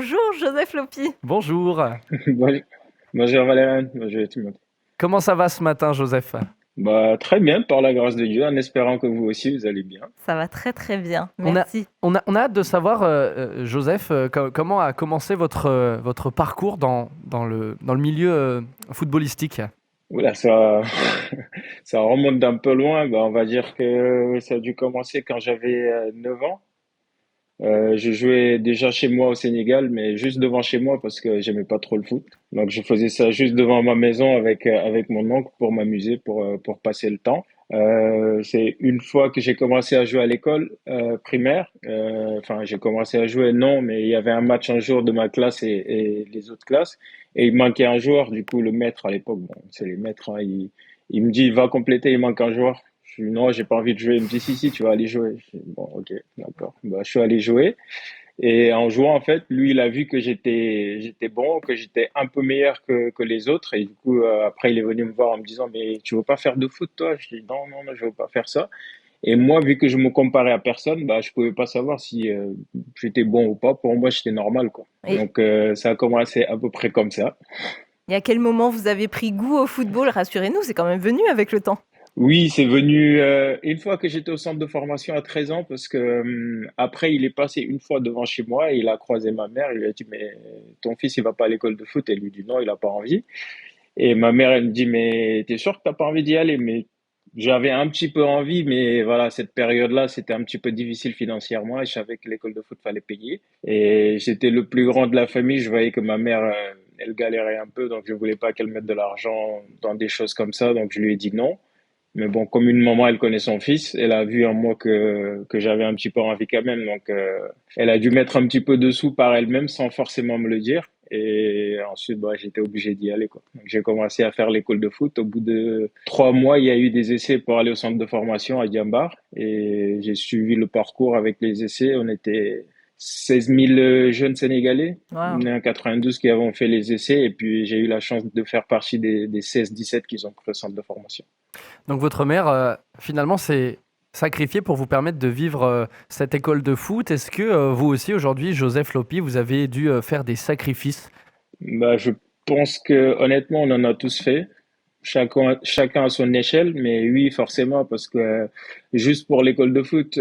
Bonjour Joseph Lopi. Bonjour. Bonjour, bonjour Valériane, bonjour tout le monde. Comment ça va ce matin, Joseph? Très bien, par la grâce de Dieu, en espérant que vous aussi, vous allez bien. Ça va très très bien, On a, merci. on a hâte de savoir, Joseph, comment a commencé votre parcours dans le milieu footballistique. Oula, ça, ça remonte d'un peu loin. On va dire que ça a dû commencer quand j'avais 9 ans. Je jouais déjà chez moi au Sénégal, mais juste devant chez moi parce que j'aimais pas trop le foot. Donc je faisais ça juste devant ma maison avec mon oncle pour m'amuser, pour passer le temps. C'est une fois que j'ai commencé à jouer à l'école primaire. Enfin, j'ai commencé à jouer, non, mais il y avait un match un jour de ma classe et les autres classes, et il manquait un joueur. Du coup, le maître à l'époque, bon, c'est les maîtres, hein, il me dit, va compléter, il manque un joueur. Je dis, non, j'ai pas envie de jouer. Il me dit, si, tu vas aller jouer. Je dis, bon, ok, d'accord. Je suis allé jouer. Et en jouant, en fait, lui, il a vu que j'étais bon, que j'étais un peu meilleur que les autres. Et du coup, après, il est venu me voir en me disant, mais tu veux pas faire de foot, toi? Je dis, non, non, non, je veux pas faire ça. Et moi, vu que je me comparais à personne, je pouvais pas savoir si j'étais bon ou pas. Pour moi, j'étais normal, quoi. Et, Donc, ça a commencé à peu près comme ça. et à quel moment vous avez pris goût au football? Rassurez-nous, c'est quand même venu avec le temps. Oui, c'est venu une fois que j'étais au centre de formation à 13 ans, parce que après, il est passé une fois devant chez moi et il a croisé ma mère. Il lui a dit, mais ton fils, il va pas à l'école de foot? Elle lui dit non, il a pas envie. Et ma mère, elle me dit, mais t'es sûr que t'as pas envie d'y aller? Mais j'avais un petit peu envie, mais voilà, cette période-là, c'était un petit peu difficile financièrement et je savais que l'école de foot fallait payer. Et j'étais le plus grand de la famille. Je voyais que ma mère, elle galérait un peu, donc je voulais pas qu'elle mette de l'argent dans des choses comme ça, donc je lui ai dit non. Mais bon, comme une maman, elle connaît son fils, elle a vu en moi que j'avais un petit peu envie quand même. Donc, elle a dû mettre un petit peu de sous par elle-même sans forcément me le dire. Et ensuite, j'étais obligé d'y aller, quoi. Donc, j'ai commencé à faire l'école de foot. Au bout de 3 mois, il y a eu des essais pour aller au centre de formation à Diambar. Et j'ai suivi le parcours avec les essais. On était 16 000 jeunes Sénégalais, Wow. nés en 92, qui avons fait les essais. Et puis, j'ai eu la chance de faire partie des 16-17 qui ont pris le centre de formation. Donc votre mère, finalement, s'est sacrifiée pour vous permettre de vivre cette école de foot. Est-ce que vous aussi, aujourd'hui, Joseph Lopi, vous avez dû faire des sacrifices? Je pense que honnêtement, on en a tous fait, chacun à son échelle, mais oui, forcément, parce que juste pour l'école de foot,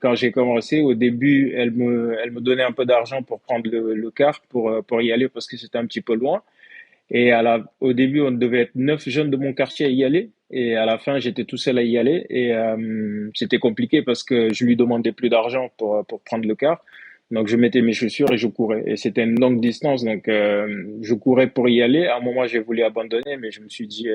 quand j'ai commencé, au début, elle me donnait un peu d'argent pour prendre le car pour y aller parce que c'était un petit peu loin. Et au début, on devait être 9 jeunes de mon quartier à y aller. Et à la fin, j'étais tout seul à y aller. Et c'était compliqué parce que je lui demandais plus d'argent pour prendre le car. Donc, je mettais mes chaussures et je courais. Et c'était une longue distance. Donc, je courais pour y aller. À un moment, j'ai voulu abandonner, mais je me suis dit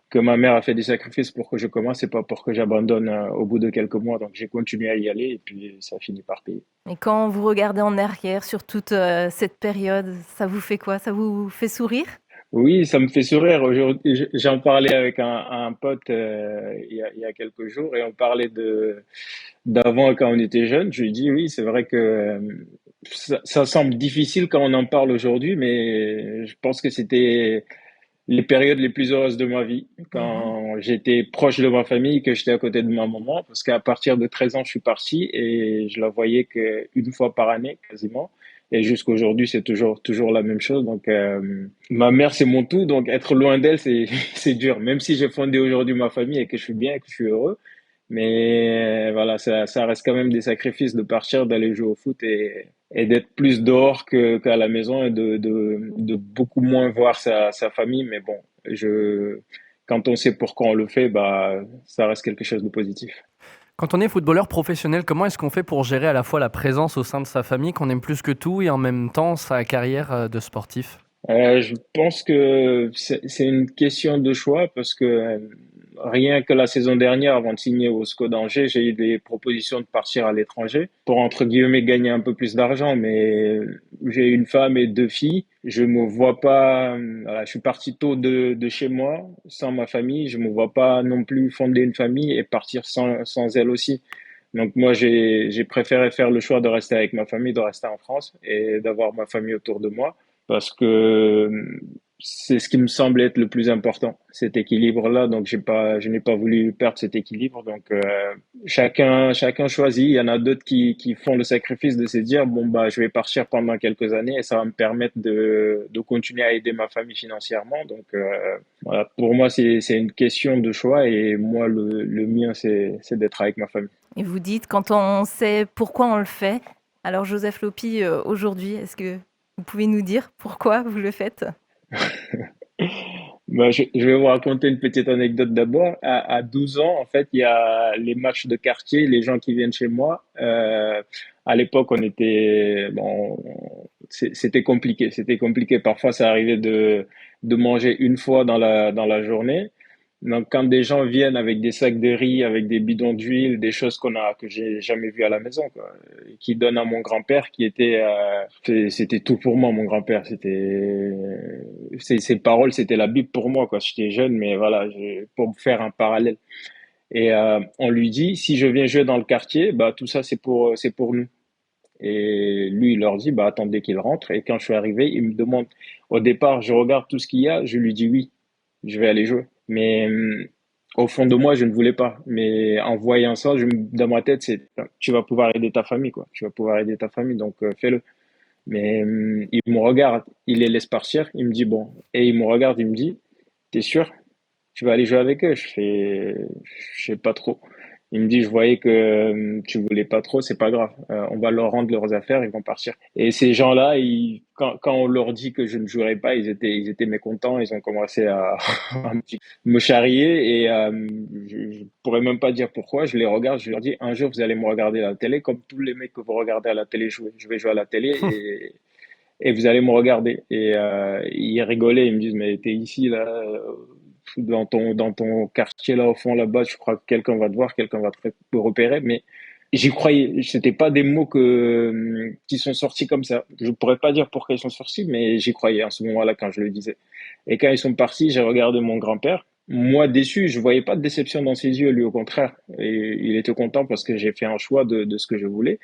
que ma mère a fait des sacrifices pour que je commence et pas pour que j'abandonne au bout de quelques mois. Donc, j'ai continué à y aller et puis ça a fini par payer. Et quand vous regardez en arrière sur toute cette période, ça vous fait quoi? Ça vous fait sourire? Oui, ça me fait sourire. Aujourd'hui, j'en parlais avec un pote il y a quelques jours et on parlait d'avant quand on était jeune. Je lui dis oui, c'est vrai que ça semble difficile quand on en parle aujourd'hui, mais je pense que c'était les périodes les plus heureuses de ma vie, Mhm. quand j'étais proche de ma famille, que j'étais à côté de ma maman, parce qu'à partir de 13 ans, je suis parti et je la voyais qu'une fois par année, quasiment. Et jusqu'aujourd'hui, c'est toujours la même chose. Donc, ma mère, c'est mon tout. Donc, être loin d'elle, c'est, c'est dur. Même si j'ai fondé aujourd'hui ma famille et que je suis bien et que je suis heureux. Mais voilà, ça reste quand même des sacrifices de partir, d'aller jouer au foot et d'être plus dehors qu'à la maison et de beaucoup moins voir sa famille. Mais bon, quand on sait pourquoi on le fait, ça reste quelque chose de positif. Quand on est footballeur professionnel, comment est-ce qu'on fait pour gérer à la fois la présence au sein de sa famille qu'on aime plus que tout et en même temps sa carrière de sportif? Je pense que c'est une question de choix parce que rien que la saison dernière, avant de signer au SCO d'Angers, j'ai eu des propositions de partir à l'étranger pour, entre guillemets, gagner un peu plus d'argent. Mais j'ai une femme et 2 filles. Je me vois pas, voilà, je suis parti tôt de chez moi, sans ma famille. Je me vois pas non plus fonder une famille et partir sans elle aussi. Donc moi, j'ai préféré faire le choix de rester avec ma famille, de rester en France et d'avoir ma famille autour de moi parce que c'est ce qui me semble être le plus important, cet équilibre-là. Donc, je n'ai pas voulu perdre cet équilibre. Donc, chacun choisit. Il y en a d'autres qui font le sacrifice de se dire, bon, bah, je vais partir pendant quelques années et ça va me permettre de continuer à aider ma famille financièrement. Donc, voilà. Pour moi, c'est une question de choix et moi, le mien, c'est d'être avec ma famille. Et vous dites, quand on sait pourquoi on le fait. Alors, Joseph Lopi, aujourd'hui, est-ce que vous pouvez nous dire pourquoi vous le faites? Bah, je vais vous raconter une petite anecdote d'abord. À 12 ans, en fait, il y a les matchs de quartier, les gens qui viennent chez moi. À l'époque, on était, bon, c'était compliqué. C'était compliqué. Parfois, ça arrivait de manger une fois dans la journée. Donc, quand des gens viennent avec des sacs de riz, avec des bidons d'huile, des choses que j'ai jamais vues à la maison, quoi, et qui donnent à mon grand-père, c'était tout pour moi, mon grand-père. Ses paroles, c'était la Bible pour moi, quoi. J'étais jeune, mais voilà, pour faire un parallèle. Et on lui dit, si je viens jouer dans le quartier, bah tout ça c'est pour nous. Et lui, il leur dit, bah attendez qu'il rentre. Et quand je suis arrivé, il me demande, au départ, je regarde tout ce qu'il y a, je lui dis oui, je vais aller jouer. Mais au fond de moi, je ne voulais pas. Mais en voyant ça, dans ma tête, tu vas pouvoir aider ta famille, quoi. Tu vas pouvoir aider ta famille, donc fais-le. Mais il me regarde, il les laisse partir, il me dit bon. Et il me regarde, il me dit, t'es sûr? Tu vas aller jouer avec eux? Je sais pas trop. Il me dit, je voyais que tu voulais pas trop, c'est pas grave. On va leur rendre leurs affaires, ils vont partir. Et ces gens-là, quand on leur dit que je ne jouerai pas, ils étaient mécontents, ils ont commencé à, me charrier et je pourrais même pas dire pourquoi. Je les regarde, je leur dis, un jour vous allez me regarder à la télé comme tous les mecs que vous regardez à la télé jouer. Je vais jouer à la télé et vous allez me regarder. Et ils rigolaient, ils me disent, mais t'es ici là, dans ton quartier là au fond là-bas, je crois que quelqu'un va te voir, quelqu'un va te repérer, mais j'y croyais. C'était pas des mots qui sont sortis comme ça. Je pourrais pas dire pourquoi ils sont sortis, mais j'y croyais en ce moment-là quand je le disais. Et quand ils sont partis, j'ai regardé mon grand-père. Moi, déçu, je voyais pas de déception dans ses yeux, lui, au contraire. Et il était content parce que j'ai fait un choix de ce que je voulais.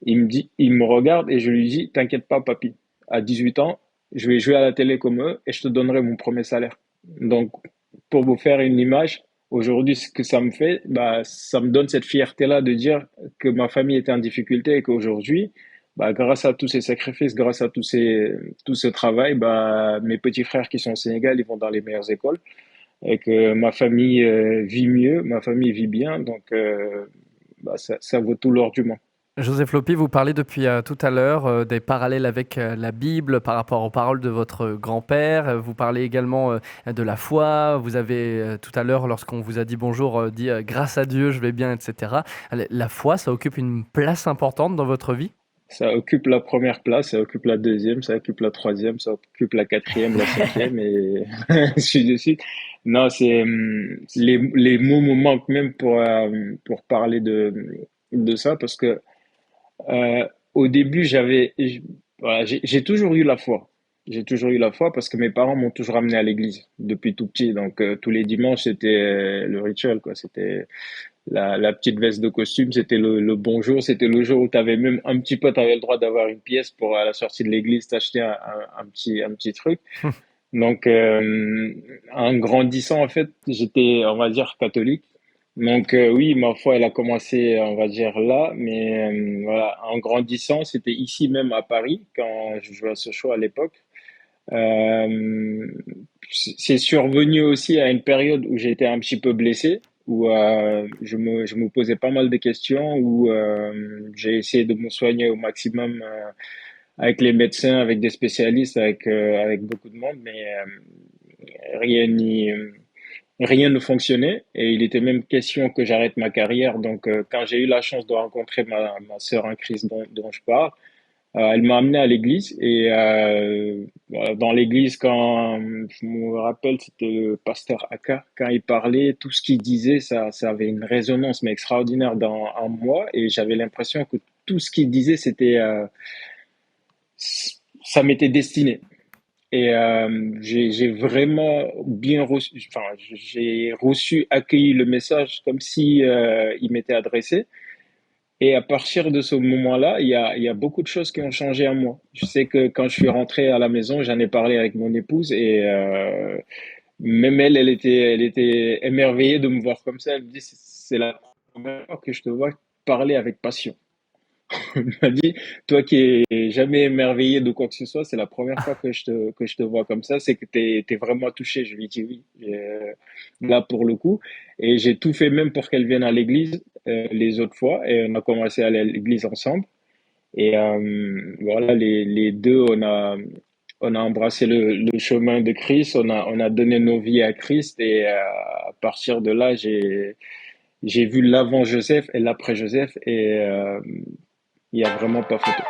Il me regarde et je lui dis, t'inquiète pas, papy. À 18 ans, je vais jouer à la télé comme eux et je te donnerai mon premier salaire. Donc, pour vous faire une image, aujourd'hui, ce que ça me fait, bah, ça me donne cette fierté-là de dire que ma famille était en difficulté et qu'aujourd'hui, bah, grâce à tous ces sacrifices, grâce à tout ce travail, bah, mes petits frères qui sont au Sénégal, ils vont dans les meilleures écoles et que ma famille vit mieux, ma famille vit bien. Donc, bah, ça vaut tout l'or du monde. Joseph Lopi, vous parlez depuis tout à l'heure des parallèles avec la Bible par rapport aux paroles de votre grand-père. Vous parlez également de la foi. Vous avez tout à l'heure, lorsqu'on vous a dit bonjour, dit grâce à Dieu, je vais bien, etc. La foi, ça occupe une place importante dans votre vie? Ça occupe la première place, ça occupe la deuxième, ça occupe la troisième, ça occupe la quatrième, la cinquième et ainsi de suite. Non, les mots me manquent même pour parler de ça parce que au début voilà, j'ai toujours eu la foi. J'ai toujours eu la foi parce que mes parents m'ont toujours amené à l'église depuis tout petit. Donc tous les dimanches c'était le rituel quoi. C'était la petite veste de costume, c'était le bonjour, c'était le jour où tu avais même un petit peu, tu avais le droit d'avoir une pièce pour à la sortie de l'église t'acheter un petit truc. Donc, en grandissant, en fait, j'étais, on va dire, catholique. Donc, oui, ma foi, elle a commencé, on va dire, là. Mais voilà, en grandissant, c'était ici même à Paris, quand je jouais à Sochaux à l'époque. Euh, c'est survenu aussi à une période où j'étais un petit peu blessé, où je me posais pas mal de questions, où j'ai essayé de me soigner au maximum avec les médecins, avec des spécialistes, avec beaucoup de monde, mais rien n'y, rien ne fonctionnait. Et il était même question que j'arrête ma carrière. Donc, quand j'ai eu la chance de rencontrer ma sœur en crise dont je parle, elle m'a amené à l'église et voilà, dans l'église, quand je me rappelle, c'était le pasteur Aka, quand il parlait, tout ce qu'il disait, ça avait une résonance mais extraordinaire en moi et j'avais l'impression que tout ce qu'il disait, ça m'était destiné. Et j'ai vraiment bien reçu, enfin, j'ai reçu, accueilli le message comme si il m'était adressé. Et à partir de ce moment-là, il y a beaucoup de choses qui ont changé en moi. Je sais que quand je suis rentré à la maison, j'en ai parlé avec mon épouse et même elle, elle était émerveillée de me voir comme ça. Elle me dit, c'est la première fois que je te vois parler avec passion. Elle m'a dit, toi qui es jamais émerveillé de quoi que ce soit, c'est la première fois que je te vois comme ça, c'est que t'es vraiment touché. Je lui ai dit oui, là pour le coup. Et j'ai tout fait même pour qu'elle vienne à l'église les autres fois. Et on a commencé à aller à l'église ensemble. Et voilà, les deux, on a embrassé le chemin de Christ, on a donné nos vies à Christ. Et à partir de là, j'ai vu l'avant Joseph et l'après Joseph. Et il y a vraiment pas photo.